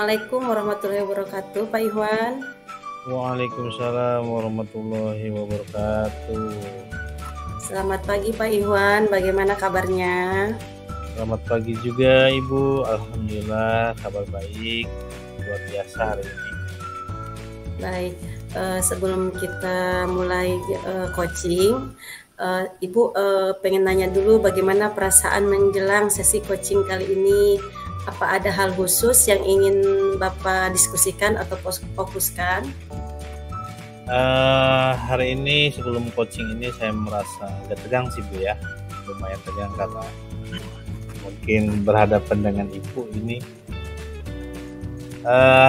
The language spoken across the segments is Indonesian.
Assalamualaikum warahmatullahi wabarakatuh, Pak Iwan. Waalaikumsalam warahmatullahi wabarakatuh. Selamat pagi, Pak Iwan. Bagaimana kabarnya? Selamat pagi juga Ibu. Alhamdulillah kabar baik. Luar biasa hari ini. Baik, sebelum kita mulai coaching, Ibu pengen nanya dulu bagaimana perasaan menjelang sesi coaching kali ini. Apa ada hal khusus yang ingin Bapak diskusikan atau fokuskan? Hari ini sebelum coaching ini saya merasa agak tegang sih Bu ya. Lumayan tegang karena mungkin berhadapan dengan Ibu ini.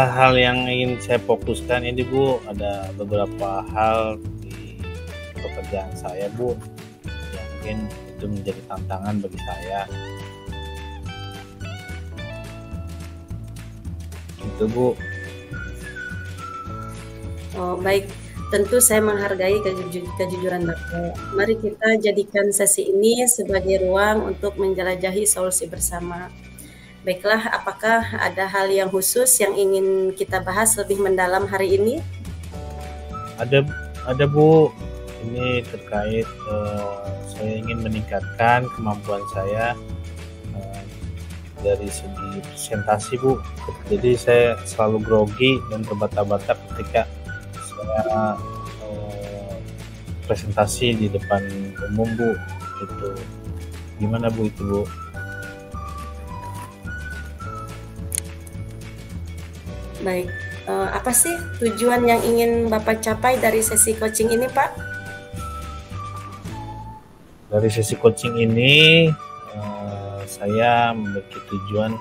Hal yang ingin saya fokuskan ini Bu, ada beberapa hal di pekerjaan saya Bu yang mungkin itu menjadi tantangan bagi saya. Itu Bu. Oh, baik, tentu saya menghargai kejujuran Bapak. Mari kita jadikan sesi ini sebagai ruang untuk menjelajahi solusi bersama. Baiklah, apakah ada hal yang khusus yang ingin kita bahas lebih mendalam hari ini? Ada Bu. Ini terkait saya ingin meningkatkan kemampuan saya dari segi presentasi Bu. Jadi saya selalu grogi dan terbata-bata ketika saya presentasi di depan umum Bu. Itu gimana Bu itu Bu? Baik, apa sih tujuan yang ingin Bapak capai dari sesi coaching ini Pak? Dari sesi coaching ini saya memiliki tujuan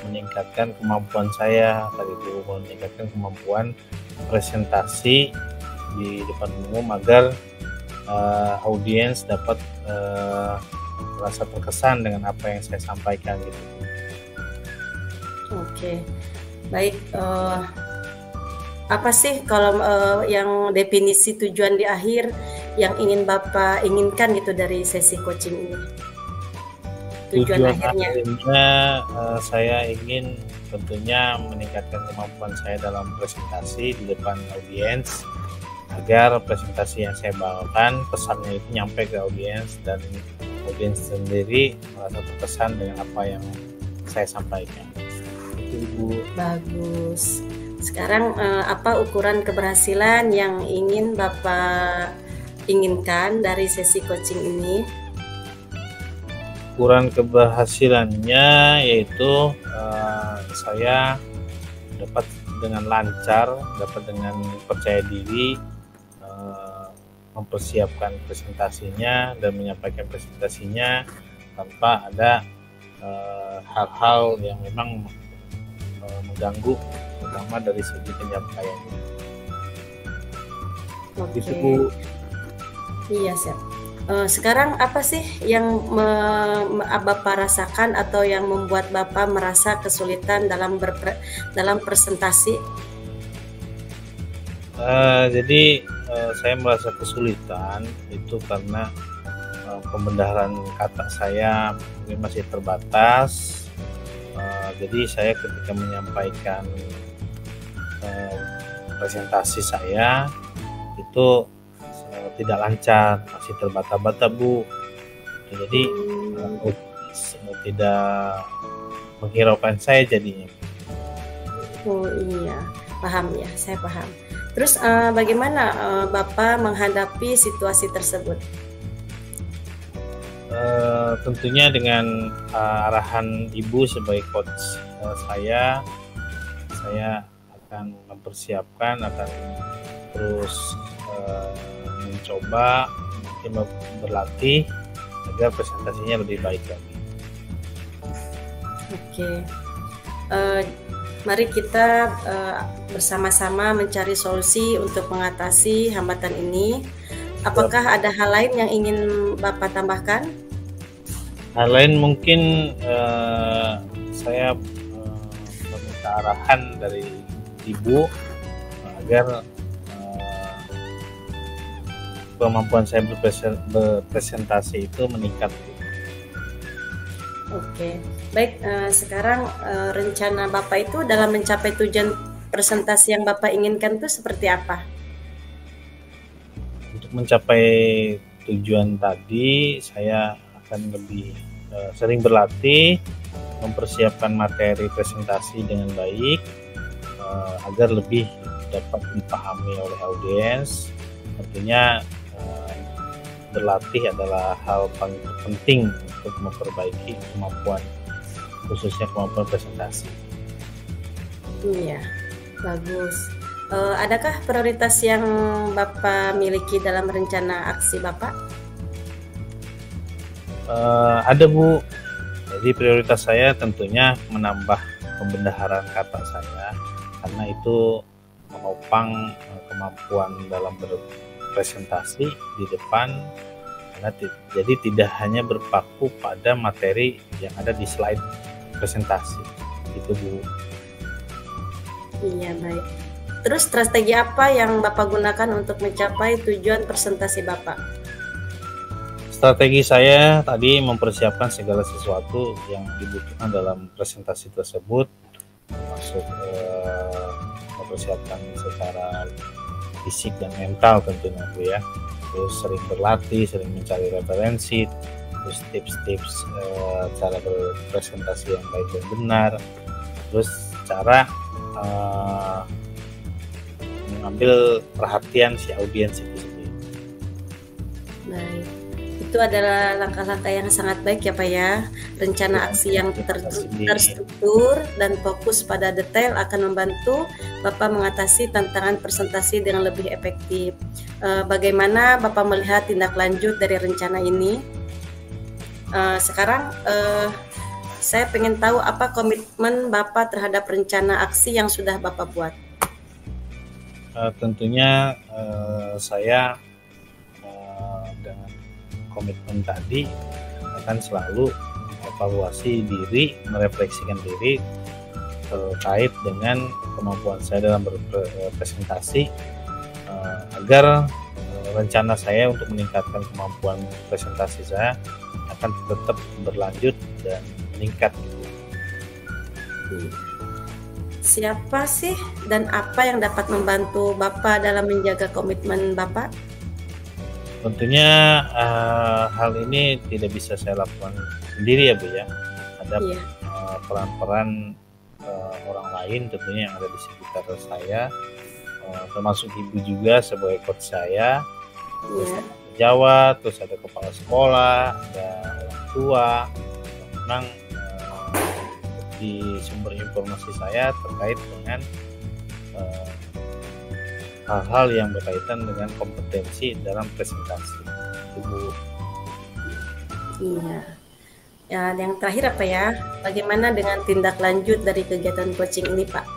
meningkatkan kemampuan saya, tadi itu meningkatkan kemampuan presentasi di depan umum agar audiens dapat merasa terkesan dengan apa yang saya sampaikan gitu. Oke, baik. Apa sih kalau yang definisi tujuan di akhir yang ingin Bapak inginkan gitu dari sesi coaching ini? Tujuan akhirnya saya ingin tentunya meningkatkan kemampuan saya dalam presentasi di depan audiens agar presentasi yang saya bawakan pesannya itu nyampe ke audiens dan audiens sendiri merasa terkesan dengan apa yang saya sampaikan. Itu Ibu. Bagus. Sekarang apa ukuran keberhasilan yang ingin Bapak inginkan dari sesi coaching ini? Ukuran keberhasilannya yaitu saya dapat dengan lancar, dapat dengan percaya diri mempersiapkan presentasinya dan menyampaikan presentasinya tanpa ada hal-hal yang memang mengganggu, terutama dari segi penyampaiannya. Oke. Gitu Bu. Iya siap. Sekarang apa sih yang Bapak rasakan atau yang membuat Bapak merasa kesulitan dalam presentasi? Jadi saya merasa kesulitan itu karena pembenaran kata saya mungkin masih terbatas. Jadi saya ketika menyampaikan presentasi saya itu tidak lancar, masih terbata-bata Bu. Jadi tidak menghiraukan saya jadinya. Oh iya, paham ya, saya paham. Terus bagaimana Bapak menghadapi situasi tersebut? Tentunya dengan arahan Ibu sebagai coach saya akan mempersiapkan, akan terus mencoba mungkin berlatih agar presentasinya lebih baik lagi. Oke, mari kita bersama-sama mencari solusi untuk mengatasi hambatan ini. Apakah ada hal lain yang ingin Bapak tambahkan? Hal lain mungkin saya meminta arahan dari Ibu agar kemampuan saya berpresentasi itu meningkat. Oke, baik. Sekarang rencana Bapak itu dalam mencapai tujuan presentasi yang Bapak inginkan itu seperti apa? Untuk mencapai tujuan tadi, saya akan lebih sering berlatih, mempersiapkan materi presentasi dengan baik, agar lebih dapat dipahami oleh audiens. Tentunya berlatih adalah hal paling penting untuk memperbaiki kemampuan, khususnya kemampuan presentasi. Iya, bagus. Adakah prioritas yang Bapak miliki dalam rencana aksi Bapak? Ada Bu, jadi prioritas saya tentunya menambah pembendaharaan kata saya, karena itu menopang kemampuan dalam berpresentasi di depan, karena jadi tidak hanya berpaku pada materi yang ada di slide presentasi, itu Bu. Iya, baik. Terus strategi apa yang Bapak gunakan untuk mencapai tujuan presentasi Bapak? Strategi saya tadi mempersiapkan segala sesuatu yang dibutuhkan dalam presentasi tersebut, termasuk mempersiapkan secara fisik dan mental tentunya Bu ya. Terus sering berlatih, sering mencari referensi, terus tips-tips cara berpresentasi yang baik dan benar, terus cara mengambil perhatian si audiens itu sendiri. Baik, itu adalah langkah-langkah yang sangat baik ya Pak ya. Rencana aksi yang terstruktur dan fokus pada detail akan membantu Bapak mengatasi tantangan presentasi dengan lebih efektif. Bagaimana Bapak melihat tindak lanjut dari rencana ini? Sekarang saya pengen tahu apa komitmen Bapak terhadap rencana aksi yang sudah Bapak buat. Tentunya saya dengan komitmen tadi akan selalu evaluasi diri, merefleksikan diri terkait dengan kemampuan saya dalam berpresentasi, agar rencana saya untuk meningkatkan kemampuan presentasi saya akan tetap berlanjut dan meningkat. Siapa sih dan apa yang dapat membantu Bapak dalam menjaga komitmen Bapak? Tentunya hal ini tidak bisa saya lakukan sendiri ya Bu ya. Ada peran-peran orang lain tentunya yang ada di sekitar saya, termasuk Ibu juga sebagai coach saya, terus pejabat, terus ada kepala sekolah, ada orang tua. Memang di sumber informasi saya terkait dengan hal-hal yang berkaitan dengan kompetensi dalam presentasi. Ibu. Iya. Ya, yang terakhir apa ya? Bagaimana dengan tindak lanjut dari kegiatan coaching ini, Pak?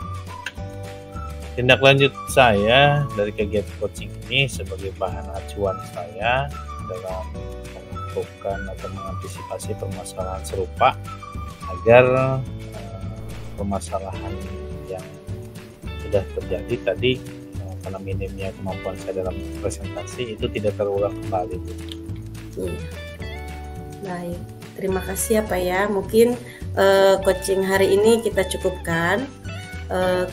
Tindak lanjut saya dari kegiatan coaching ini sebagai bahan acuan saya dalam melakukan atau mengantisipasi permasalahan serupa agar permasalahan yang sudah terjadi tadi karena minimnya kemampuan saya dalam presentasi itu tidak terulang kembali. Baik, terima kasih ya Pak ya. Mungkin coaching hari ini kita cukupkan.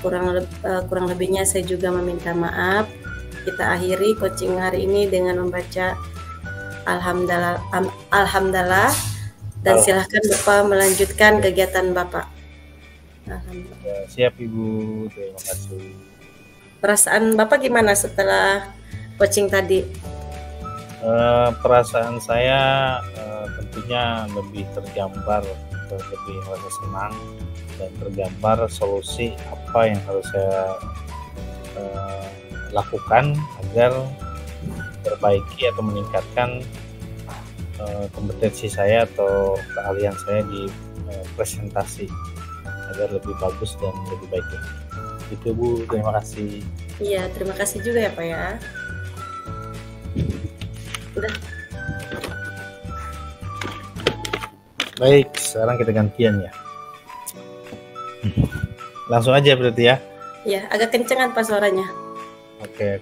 Kurang lebihnya saya juga meminta maaf. Kita akhiri coaching hari ini dengan membaca Alhamdulillah dan silahkan Bapak melanjutkan kegiatan Bapak. Ya, siap Ibu, terima kasih. Perasaan Bapak gimana setelah coaching tadi? Perasaan saya tentunya lebih tergambar, lebih merasa senang dan tergambar solusi apa yang harus saya lakukan agar memperbaiki atau meningkatkan kompetensi saya atau keahlian saya di presentasi agar lebih bagus dan lebih baik. Itu Bu, terima kasih. Iya, terima kasih juga ya Pak ya. Udah. Baik, sekarang kita gantian ya. Langsung aja berarti ya. Iya, agak kencengan Pak suaranya. Oke.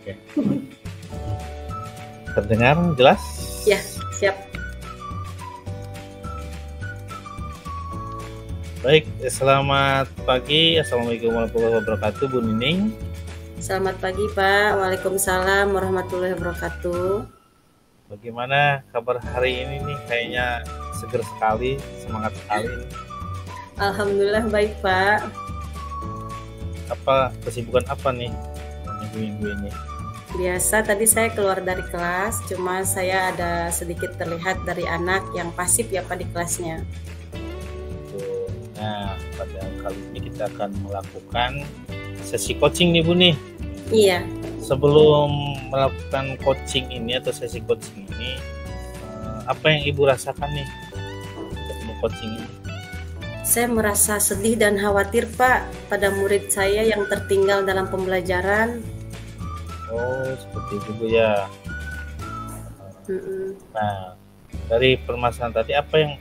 Terdengar jelas? Ya, siap. Baik, selamat pagi. Assalamualaikum warahmatullahi wabarakatuh, Bu Nining. Selamat pagi Pak, Waalaikumsalam warahmatullahi wabarakatuh. Bagaimana kabar hari ini nih? Kayaknya seger sekali, semangat sekali. Alhamdulillah baik Pak. Apa kesibukan apa nih minggu-minggu ini? Biasa tadi saya keluar dari kelas, cuma saya ada sedikit terlihat dari anak yang pasif ya Pak di kelasnya. Nah, pada kali ini kita akan melakukan sesi coaching nih Bu nih. Iya. Sebelum melakukan coaching ini atau sesi coaching ini, apa yang Ibu rasakan nih sebelum coaching ini? Saya merasa sedih dan khawatir Pak pada murid saya yang tertinggal dalam pembelajaran. Oh, seperti itu Bu ya. Nah, dari permasalahan tadi apa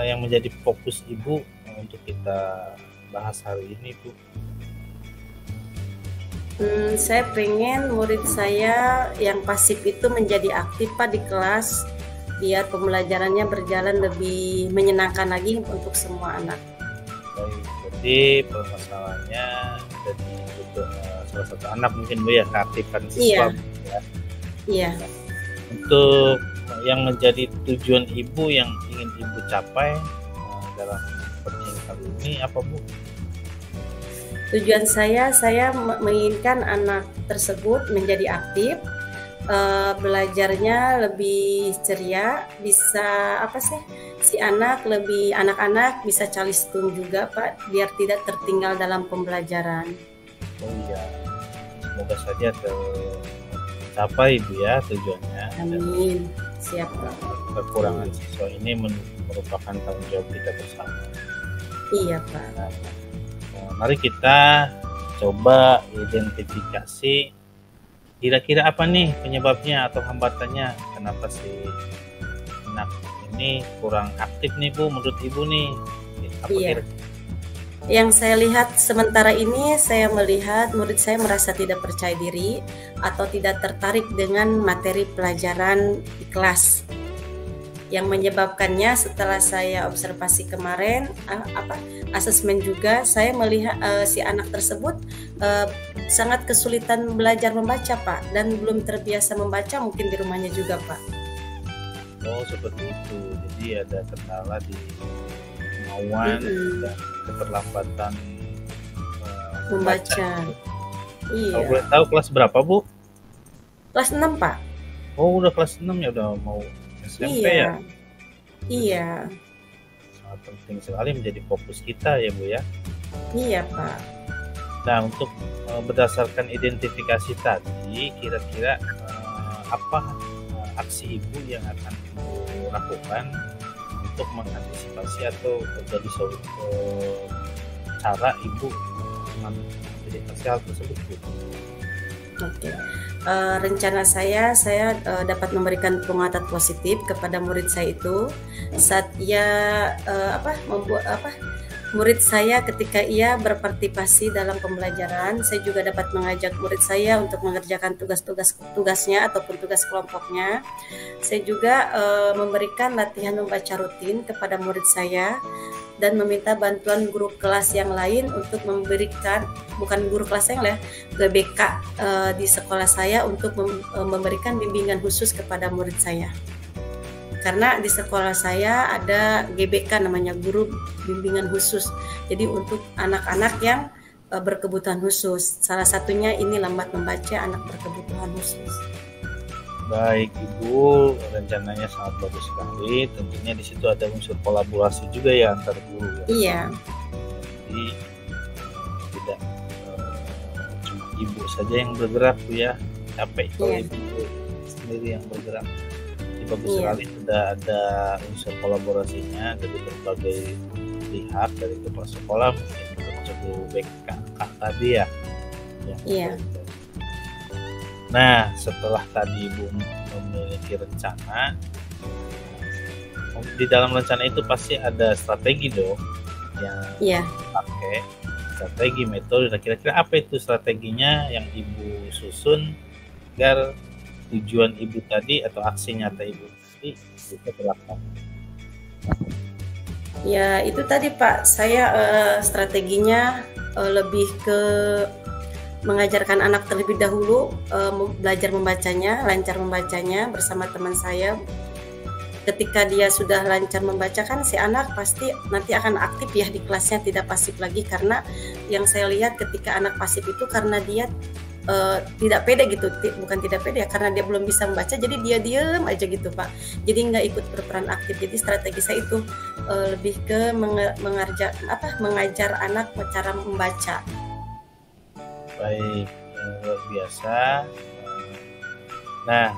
yang menjadi fokus Ibu untuk kita bahas hari ini Bu? Saya pengen murid saya yang pasif itu menjadi aktif Pak di kelas, biar pembelajarannya berjalan lebih menyenangkan lagi untuk semua anak. Baik, jadi permasalahannya dari salah satu anak mungkin Bu ya, keaktifan siswa. Iya. Iya. Untuk yang menjadi tujuan Ibu yang ingin Ibu capai dalam coaching kali ini apa Bu? Tujuan saya menginginkan anak tersebut menjadi aktif, belajarnya lebih ceria, bisa si anak-anak bisa calistung juga Pak, biar tidak tertinggal dalam pembelajaran. Oh iya, semoga saja tercapai Bu ya tujuannya. Amin. Siap Pak. Kekurangan siswa ini merupakan tanggung jawab kita bersama. Iya Pak. Mari kita coba identifikasi kira-kira apa nih penyebabnya atau hambatannya, kenapa si anak ini kurang aktif nih Bu menurut Ibu nih? Iya. Yang saya lihat sementara ini, saya melihat murid saya merasa tidak percaya diri atau tidak tertarik dengan materi pelajaran di kelas. Yang menyebabkannya setelah saya observasi kemarin, asesmen juga, saya melihat si anak tersebut sangat kesulitan belajar membaca Pak, dan belum terbiasa membaca mungkin di rumahnya juga Pak. Oh seperti itu, jadi ada kendala di kemauan dan keterlambatan membaca. Iya. Kalau boleh tahu kelas berapa Bu? Kelas 6 Pak. Oh udah kelas 6 ya, udah mau SMP ya? Iya. Sangat penting sekali menjadi fokus kita ya Bu ya? Iya Pak. Nah untuk berdasarkan identifikasi tadi, kira-kira apa aksi Ibu yang akan Ibu lakukan untuk mengantisipasi atau menjadi cara Ibu mengantisipasi hal tersebut Bu? Oke. Rencana saya dapat memberikan penguatan positif kepada murid saya itu saat ia murid saya ketika ia berpartisipasi dalam pembelajaran. Saya juga dapat mengajak murid saya untuk mengerjakan tugasnya ataupun tugas kelompoknya. Saya juga memberikan latihan membaca rutin kepada murid saya dan meminta bantuan guru kelas yang lain untuk memberikan, bukan guru kelas yang lain, GBK di sekolah saya untuk memberikan bimbingan khusus kepada murid saya. Karena di sekolah saya ada GBK namanya guru bimbingan khusus. Jadi untuk anak-anak yang berkebutuhan khusus. Salah satunya ini lambat membaca anak berkebutuhan khusus. Baik Ibu, rencananya sangat bagus sekali. Tentunya di situ ada unsur kolaborasi juga ya antar guru. Ya? Iya. Jadi tidak cuma Ibu saja yang bergerak Bu ya, capek kalau Ibu sendiri yang bergerak. Jadi bagus sekali sudah ada unsur kolaborasinya dari berbagai pihak, dari kepala sekolah, mungkin termasuk guru BK tadi ya. Iya. Nah, setelah tadi Ibu memiliki rencana, di dalam rencana itu pasti ada strategi dong yang dipakai, strategi, metode. Nah, kira-kira apa itu strateginya yang Ibu susun agar tujuan Ibu tadi atau aksi nyata Ibu tadi bisa terlaksana? Ya itu tadi Pak, saya strateginya lebih ke mengajarkan anak terlebih dahulu belajar membacanya, lancar membacanya bersama teman saya. Ketika dia sudah lancar membaca kan si anak pasti nanti akan aktif ya di kelasnya, tidak pasif lagi. Karena yang saya lihat ketika anak pasif itu karena dia tidak pede gitu, bukan tidak pede ya, karena dia belum bisa membaca jadi dia diem aja gitu Pak, jadi nggak ikut berperan aktif. Jadi strategi saya itu lebih ke mengajar anak cara membaca. Baik, luar biasa. Nah,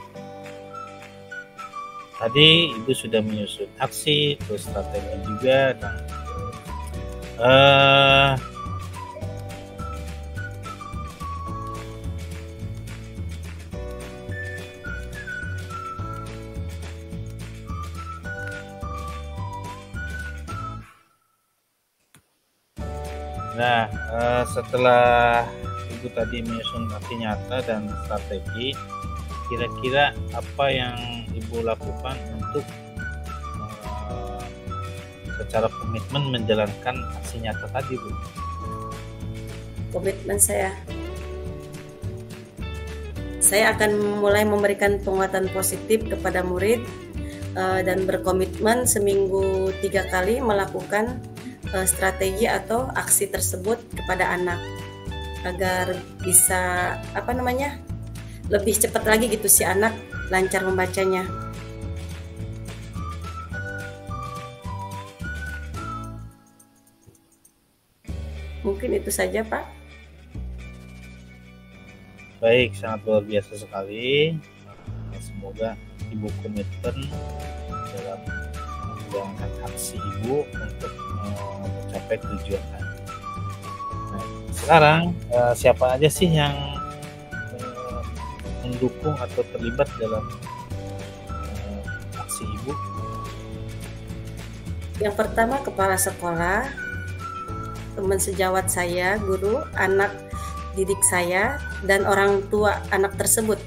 tadi Ibu sudah menyusun aksi, terus strategi juga. Nah, setelah Ibu tadi menyusun aksi nyata dan strategi, kira-kira apa yang Ibu lakukan untuk secara komitmen menjalankan aksi nyata tadi, Bu? Komitmen saya akan mulai memberikan penguatan positif kepada murid dan berkomitmen seminggu 3 kali melakukan strategi atau aksi tersebut kepada anak agar bisa lebih cepat lagi gitu si anak lancar membacanya. Mungkin itu saja Pak. Baik, sangat luar biasa sekali. Semoga Ibu komitmen dalam menjalankan aksi Ibu untuk mencapai tujuan tadi. Nah, sekarang siapa aja sih yang mendukung atau terlibat dalam aksi Ibu? Yang pertama kepala sekolah, teman sejawat saya, guru, anak didik saya, dan orang tua anak tersebut.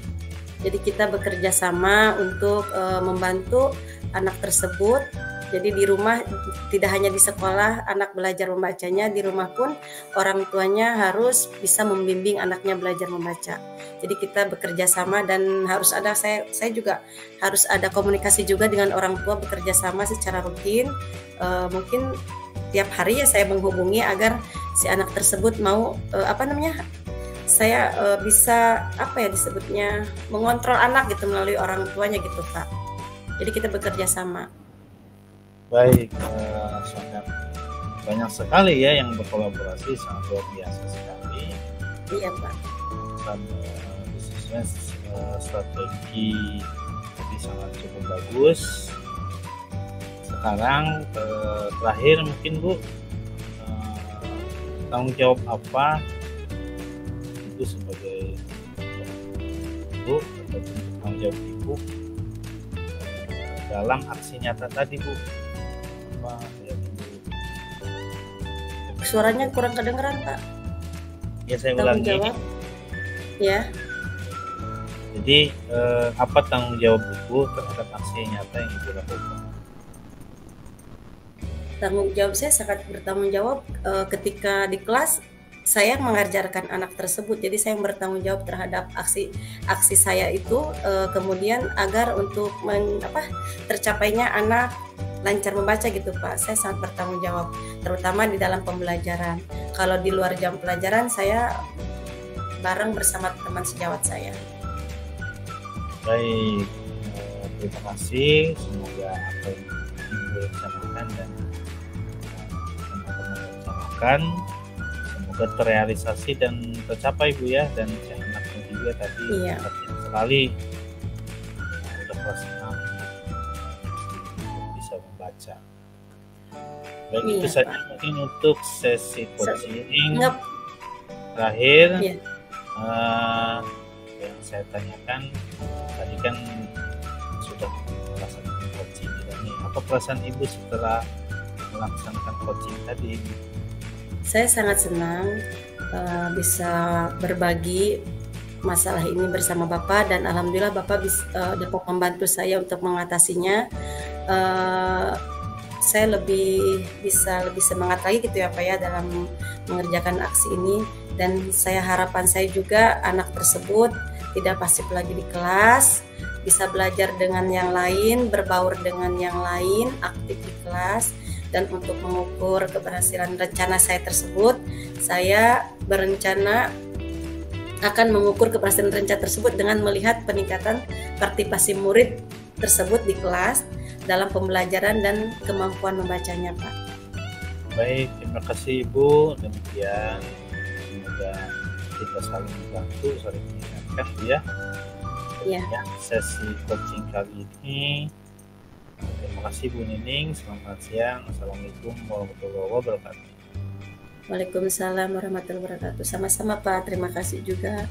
Jadi kita bekerja sama untuk membantu anak tersebut. Jadi di rumah tidak hanya di sekolah anak belajar membacanya, di rumah pun orang tuanya harus bisa membimbing anaknya belajar membaca. Jadi kita bekerja sama dan harus ada saya juga harus ada komunikasi juga dengan orang tua, bekerja sama secara rutin. Mungkin tiap hari ya saya menghubungi agar si anak tersebut mau saya bisa disebutnya mengontrol anak gitu melalui orang tuanya gitu Pak. Jadi kita bekerja sama. Baik, sangat banyak sekali ya yang berkolaborasi, sangat luar biasa sekali. Iya Pak. Khususnya strategi tadi sangat cukup bagus. Sekarang terakhir mungkin Bu, tanggung jawab apa Ibu sebagai Ibu atau tanggung jawab Ibu dalam aksi nyata tadi Bu? Suaranya kurang kedengeran Pak. Ya saya ulangi. Ya. Jadi apa tanggung jawab Ibu terhadap aksi nyata yang Ibu lakukan? Tanggung jawab saya sangat bertanggung jawab ketika di kelas saya mengajarkan anak tersebut. Jadi saya bertanggung jawab terhadap aksi saya itu kemudian agar untuk tercapainya anak lancar membaca gitu Pak. Saya sangat bertanggung jawab terutama di dalam pembelajaran. Kalau di luar jam pelajaran saya bareng bersama teman sejawat saya. Baik, terima kasih. Semoga apa yang Ibu rencanakan dan teman-teman rencanakan semoga terrealisasi dan tercapai Bu ya. Dan si anaknya juga tadi sekali udah kelas 6 bisa membaca. Baik, itu saja mungkin untuk sesi coaching terakhir. Yang saya tanyakan tadi kan sudah melaksanakan coaching ini. Apa perasaan Ibu setelah melaksanakan coaching tadi? Saya sangat senang bisa berbagi masalah ini bersama Bapak dan alhamdulillah Bapak dapat membantu saya untuk mengatasinya. saya bisa lebih semangat lagi gitu ya Pak ya dalam mengerjakan aksi ini. Dan harapan saya juga anak tersebut tidak pasif lagi di kelas, bisa belajar dengan yang lain, berbaur dengan yang lain, aktif di kelas. Dan untuk mengukur keberhasilan rencana saya tersebut, saya berencana akan mengukur keberhasilan rencana tersebut dengan melihat peningkatan partisipasi murid tersebut di kelas dalam pembelajaran dan kemampuan membacanya, Pak. Baik, terima kasih Ibu. Demikian, semoga kita saling membantu, saling mengingatkan ya. Iya. Sesi coaching kali ini. Terima kasih Bu Nining. Selamat siang. Assalamualaikum warahmatullahi wabarakatuh. Waalaikumsalam warahmatullahi wabarakatuh. Sama-sama Pak. Terima kasih juga.